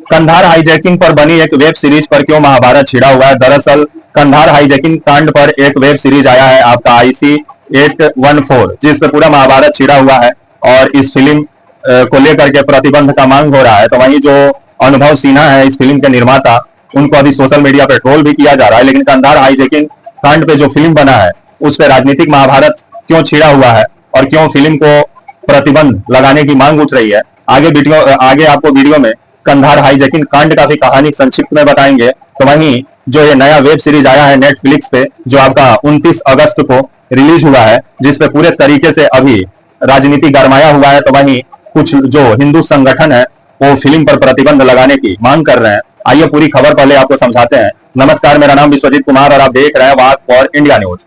Kandahar hijacking पर बनी एक वेब सीरीज पर क्यों महाभारत छिड़ा हुआ है। दरअसल कंधार हाईजैकिंग कांड पर एक वेब सीरीज आया है आपका IC 814, जिस पर पूरा महाभारत छिड़ा हुआ है और इस फिल्म को लेकर के प्रतिबंध का मांग हो रहा है। तो वहीं जो अनुभव सिन्हा है इस फिल्म के निर्माता, उनको अभी सोशल मीडिया पर ट्रोल भी किया जा रहा है। लेकिन कंधार हाईजैकिंग कांड पे जो फिल्म बना है उस पर राजनीतिक महाभारत क्यों छिड़ा हुआ है और क्यों फिल्म को प्रतिबंध लगाने की मांग उठ रही है, आगे आपको वीडियो में कंधार हाईजैकिंग कांड का भी कहानी संक्षिप्त में बताएंगे। तो वहीं जो ये नया वेब सीरीज आया है नेटफ्लिक्स पे, जो आपका 29 अगस्त को रिलीज हुआ है, जिसपे पूरे तरीके से अभी राजनीति गरमाया हुआ है। तो वहीं कुछ जो हिंदू संगठन है वो फिल्म पर प्रतिबंध लगाने की मांग कर रहे हैं। आइए पूरी खबर पहले आपको समझाते हैं। नमस्कार, मेरा नाम विश्वजीत कुमार और आप देख रहे हैं walk for India news.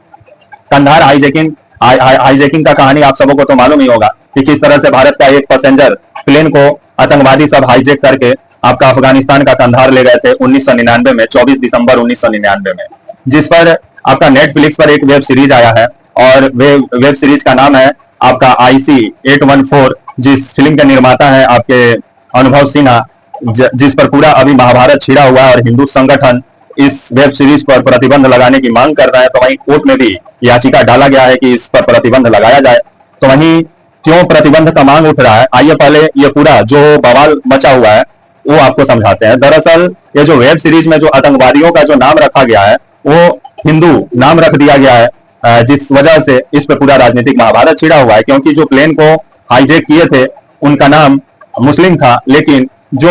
Kandahar hijacking का कहानी आप सबों को तो मालूम ही होगा कि किस तरह से भारत का एक पैसेंजर प्लेन को आतंकवादी सब हाईजैक करके आपका अफगानिस्तान का कंधार ले गए थे 1999 में, 24 दिसंबर 1999 में, जिस पर आपका नेटफ्लिक्स पर एक वेब सीरीज आया है और वेब सीरीज का नाम है आपका IC 814, जिस फिल्म के निर्माता है आपके अनुभव सिन्हा, जिस पर पूरा अभी महाभारत छिड़ा हुआ है और हिंदू संगठन इस वेब सीरीज पर प्रतिबंध लगाने की मांग कर रहा है। तो वहीं कोर्ट में भी याचिका डाला गया है कि इस पर प्रतिबंध लगाया जाए। तो वहीं क्यों प्रतिबंध का मांग उठ रहा है, आइए पहले ये पूरा जो बवाल मचा हुआ है वो आपको समझाते हैं। दरअसल ये जो वेब सीरीज में जो आतंकवादियों का जो नाम रखा गया है वो हिंदू नाम रख दिया गया है, जिस वजह से इस पर पूरा राजनीतिक महाभारत छिड़ा हुआ है। क्योंकि जो प्लेन को हाईजैक किए थे उनका नाम मुस्लिम था, लेकिन जो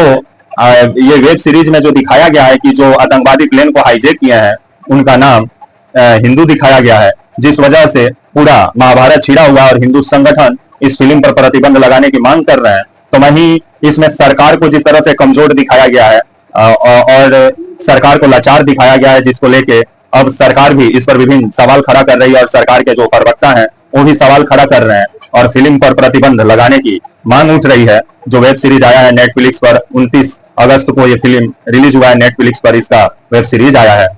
ये वेब सीरीज में जो दिखाया गया है कि जो आतंकवादी प्लेन को हाईजैक किए हैं उनका नाम हिंदू दिखाया गया है, जिस वजह से पूरा महाभारत छिड़ा हुआ और हिंदू संगठन इस फिल्म पर प्रतिबंध लगाने की मांग कर रहे हैं। तो वहीं इसमें सरकार को जिस तरह से कमजोर दिखाया गया है और सरकार को लाचार दिखाया गया है, जिसको लेके अब सरकार भी इस पर विभिन्न सवाल खड़ा कर रही है और सरकार के जो प्रवक्ता हैं वो भी सवाल खड़ा कर रहे हैं और फिल्म पर प्रतिबंध लगाने की मांग उठ रही है। जो वेब सीरीज आया है नेटफ्लिक्स पर 29 अगस्त को ये फिल्म रिलीज हुआ है नेटफ्लिक्स पर, इसका वेब सीरीज आया है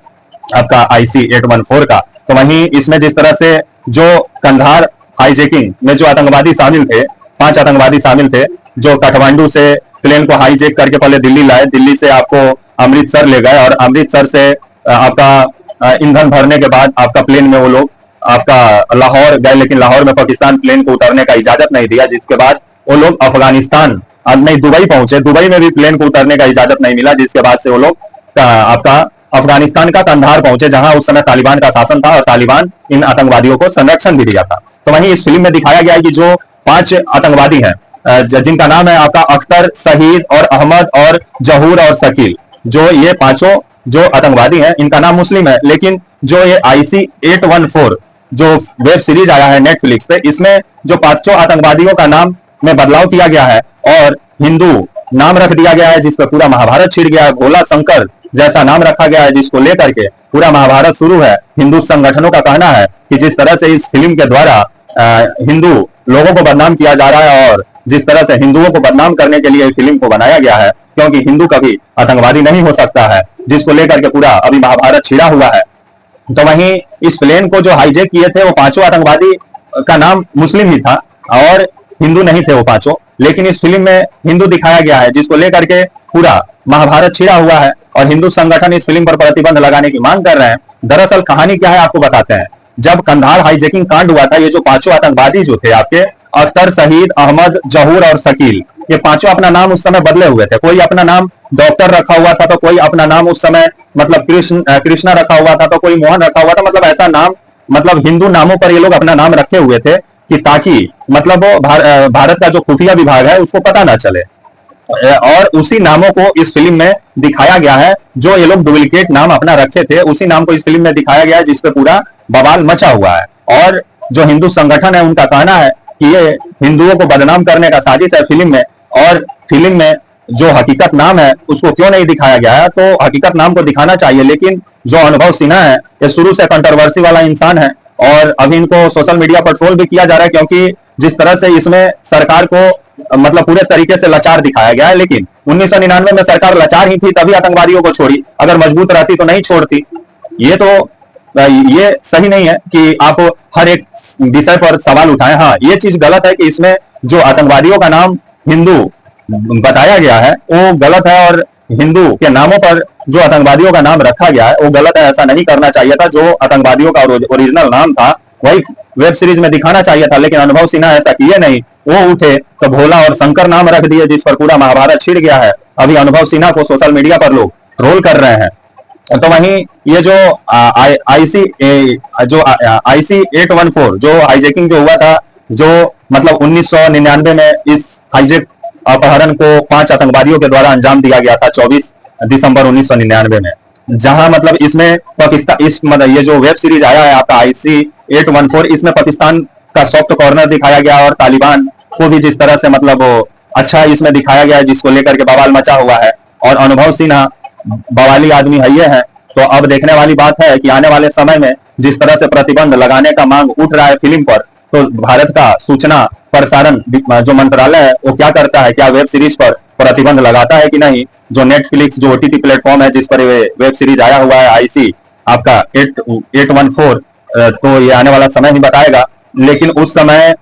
आपका IC 814 का। तो वहीं इसमें जिस तरह से जो कंधार हाईजैकिंग में जो आतंकवादी शामिल थे, 5 आतंकवादी शामिल थे, जो काठमांडू से प्लेन को हाईजैक करके पहले दिल्ली लाए, दिल्ली से आपको अमृतसर ले गए और अमृतसर से आपका ईंधन भरने के बाद आपका प्लेन में वो लोग आपका लाहौर गए, लेकिन लाहौर में पाकिस्तान प्लेन को उतरने का इजाजत नहीं दिया, जिसके बाद वो लोग अफगानिस्तान नहीं दुबई पहुंचे। दुबई में भी प्लेन को उतरने का इजाजत नहीं मिला, जिसके बाद से वो लोग आपका अफगानिस्तान का कंधार पहुंचे, जहां उस समय तालिबान का शासन था और तालिबान इन आतंकवादियों को संरक्षण भी दिया था। तो वहीं इस फिल्म में दिखाया गया है कि जो 5 आतंकवादी हैं, जिनका नाम है आपका अख्तर, शहीद और अहमद और जहूर और शकील, जो ये 5 जो आतंकवादी हैं इनका नाम मुस्लिम है। लेकिन जो ये IC 814 जो वेब सीरीज आया है नेटफ्लिक्स पे, इसमें जो 5 आतंकवादियों का नाम में बदलाव किया गया है और हिंदू नाम रख दिया गया है, जिस पर पूरा महाभारत छिड़ गया है। भोला शंकर जैसा नाम रखा गया है, जिसको लेकर के पूरा महाभारत शुरू है। हिंदू संगठनों का कहना है कि जिस तरह से इस फिल्म के द्वारा हिंदू लोगों को बदनाम किया जा रहा है और जिस तरह से हिंदुओं को बदनाम करने के लिए फिल्म को बनाया गया है, क्योंकि हिंदू कभी आतंकवादी नहीं हो सकता है, जिसको लेकर के पूरा अभी महाभारत छिड़ा हुआ है। तो वहीं इस प्लेन को जो हाईजैक किए थे वो 5 आतंकवादी का नाम मुस्लिम ही था और हिंदू नहीं थे वो 5, लेकिन इस फिल्म में हिंदू दिखाया गया है, जिसको लेकर के पूरा महाभारत छिड़ा हुआ है और हिंदू संगठन इस फिल्म पर प्रतिबंध लगाने की मांग कर रहे हैं। दरअसल कहानी क्या है आपको बताते हैं। जब कंधार हाईजैकिंग कांड हुआ था, ये जो 5 आतंकवादी जो थे आपके अख्तर, शहीद, अहमद, जहूर और शकील, ये 5 अपना नाम उस समय बदले हुए थे। कोई अपना नाम डॉक्टर रखा हुआ था, तो कोई अपना नाम उस समय मतलब कृष्णा रखा हुआ था, तो कोई मोहन रखा हुआ था। मतलब ऐसा नाम, मतलब हिंदू नामों पर ये लोग अपना नाम रखे हुए थे कि ताकि मतलब वो भारत का जो खुफिया विभाग है उसको पता ना चले। और उसी नामों को इस फिल्म में दिखाया गया है। जो ये लोग डुप्लीकेट नाम अपना रखे थे उसी नाम को इस फिल्म में दिखाया गया है, जिसपे पूरा बवाल मचा हुआ है। और जो हिंदू संगठन है उनका कहना है कि ये हिंदुओं को बदनाम करने का साजिश है फिल्म में, और फिल्म में जो हकीकत नाम है उसको क्यों नहीं दिखाया गया है। तो हकीकत नाम को दिखाना चाहिए, लेकिन जो अनुभव सिन्हा है ये शुरू से कंट्रोवर्सी वाला इंसान है और अभी इनको सोशल मीडिया पर ट्रोल भी किया जा रहा है, क्योंकि जिस तरह से इसमें सरकार को मतलब पूरे तरीके से लाचार दिखाया गया है। लेकिन 1999 में सरकार लाचार ही थी, तभी आतंकवादियों को छोड़ी, अगर मजबूत रहती तो नहीं छोड़ती। ये तो ये सही नहीं है कि आप हर एक विषय पर सवाल उठाएं। हाँ, ये चीज गलत है कि इसमें जो आतंकवादियों का नाम हिंदू बताया गया है वो गलत है और हिंदू के नामों पर जो आतंकवादियों का नाम रखा गया है वो गलत है, ऐसा नहीं करना चाहिए था। जो आतंकवादियों का ओरिजिनल नाम था वही वेब सीरीज में दिखाना चाहिए था, लेकिन अनुभव सिन्हा ऐसा किए नहीं। वो उठे तो भोला और शंकर नाम रख दिए, जिस पर पूरा महाभारत छिड़ गया है। अभी अनुभव सिन्हा को सोशल मीडिया पर लोग ट्रोल कर रहे हैं। तो वहीं ये जो आईसी 814 जो हाईजैकिंग जो हुआ था, जो मतलब 1999 में इस हाईजैक अपहरण को 5 आतंकवादियों के द्वारा अंजाम दिया गया था 24 दिसंबर 1999 में। जहां मतलब इसमें पाकिस्तान इस मतलब ये जो वेब सीरीज आया है आपका आईसी 814, इसमें पाकिस्तान का सॉफ्ट कॉर्नर दिखाया गया और तालिबान को भी जिस तरह से मतलब अच्छा इसमें दिखाया गया है, जिसको लेकर के बवाल मचा हुआ है। और अनुभव सिन्हा बवाली आदमी है ये है। तो अब देखने वाली बात है कि आने वाले समय में जिस तरह से प्रतिबंध लगाने का मांग उठ रहा है फिल्म पर, तो भारत का सूचना प्रसारण जो मंत्रालय है वो क्या करता है, क्या वेब सीरीज पर प्रतिबंध लगाता है कि नहीं। जो नेटफ्लिक्स जो ओटीटी प्लेटफॉर्म है जिस पर वेब सीरीज आया हुआ है आईसी आपका 814, तो ये आने वाला समय ही बताएगा। लेकिन उस समय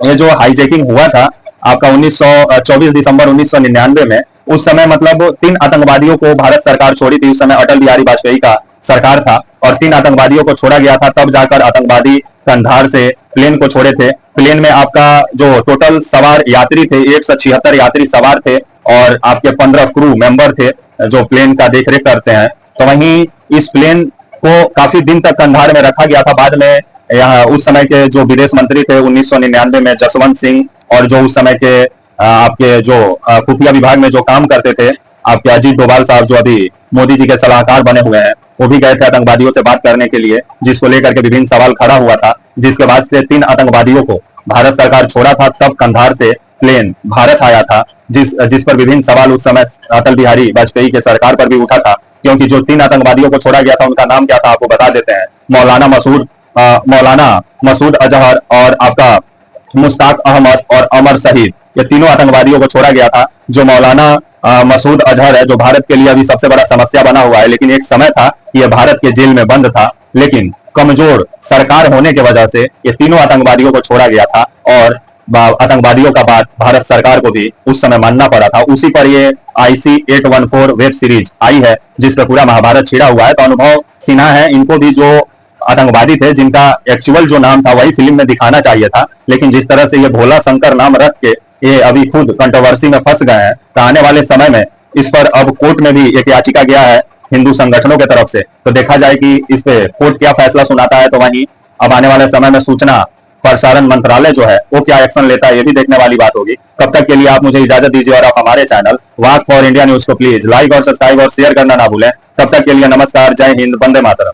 ये जो हाईजैकिंग हुआ था आपका 24 दिसंबर 1999 में, उस समय मतलब 3 आतंकवादियों को भारत सरकार छोड़ी थी। उस समय अटल बिहारी वाजपेयी का सरकार था और 3 आतंकवादियों को छोड़ा गया था। तब जाकर आतंकवादी कंधार से प्लेन को छोड़े थे। प्लेन में आपका जो टोटल सवार यात्री थे 176 यात्री सवार थे और आपके 15 क्रू मेंबर थे जो प्लेन का देखरेख करते हैं। तो वहीं इस प्लेन को काफी दिन तक कंधार में रखा गया था। बाद में यहाँ उस समय के जो विदेश मंत्री थे 1999 में जसवंत सिंह, और जो उस समय के आपके जो खुफिया विभाग में जो काम करते थे आपके अजीत डोभाल साहब, जो अभी मोदी जी के सलाहकार बने हुए हैं, वो भी गए थे आतंकवादियों से बात करने के लिए, जिसको लेकर के विभिन्न सवाल खड़ा हुआ था। जिसके बाद से 3 आतंकवादियों को भारत सरकार छोड़ा था। तब कंधार से प्लेन भारत आया था, जिस पर विभिन्न सवाल उस समय अटल बिहारी वाजपेयी के सरकार पर भी उठा था। क्योंकि जो 3 आतंकवादियों को छोड़ा गया था उनका नाम क्या था आपको बता देते हैं। मौलाना मसूद अजहर और आपका मुश्ताक अहमद और अमर शहीद, ये तीनों आतंकवादियों को छोड़ा गया था। जो मौलाना मसूद अजहर है जो भारत के लिए अभी सबसे बड़ा समस्या बना हुआ है, लेकिन एक समय था कि यह भारत के जेल में बंद था, लेकिन कमजोर सरकार होने की वजह से ये तीनों आतंकवादियों को छोड़ा गया था। और आतंकवादियों का बात भारत सरकार को भी उस समय मानना पड़ा था। उसी पर ये आईसी 814 वेब सीरीज आई है जिस पर पूरा महाभारत छिड़ा हुआ है। तो अनुभव सिन्हा है, इनको भी जो आतंकवादी थे जिनका एक्चुअल जो नाम था वही फिल्म में दिखाना चाहिए था, लेकिन जिस तरह से ये भोला शंकर नाम रख के ये अभी खुद कंट्रोवर्सी में फंस गए हैं, तो आने वाले समय में इस पर अब कोर्ट में भी एक याचिका गया है हिंदू संगठनों के तरफ से। तो देखा जाए कि इस पे कोर्ट क्या फैसला सुनाता है। तो वहीं अब आने वाले समय में सूचना प्रसारण मंत्रालय जो है वो क्या एक्शन लेता है ये भी देखने वाली बात होगी। तब तक के लिए आप मुझे इजाजत दीजिए और आप हमारे channel walk for India news को प्लीज लाइक और सब्सक्राइब और शेयर करना ना भूलें। तब तक के लिए नमस्कार, जय हिंद, वंदे मातरम।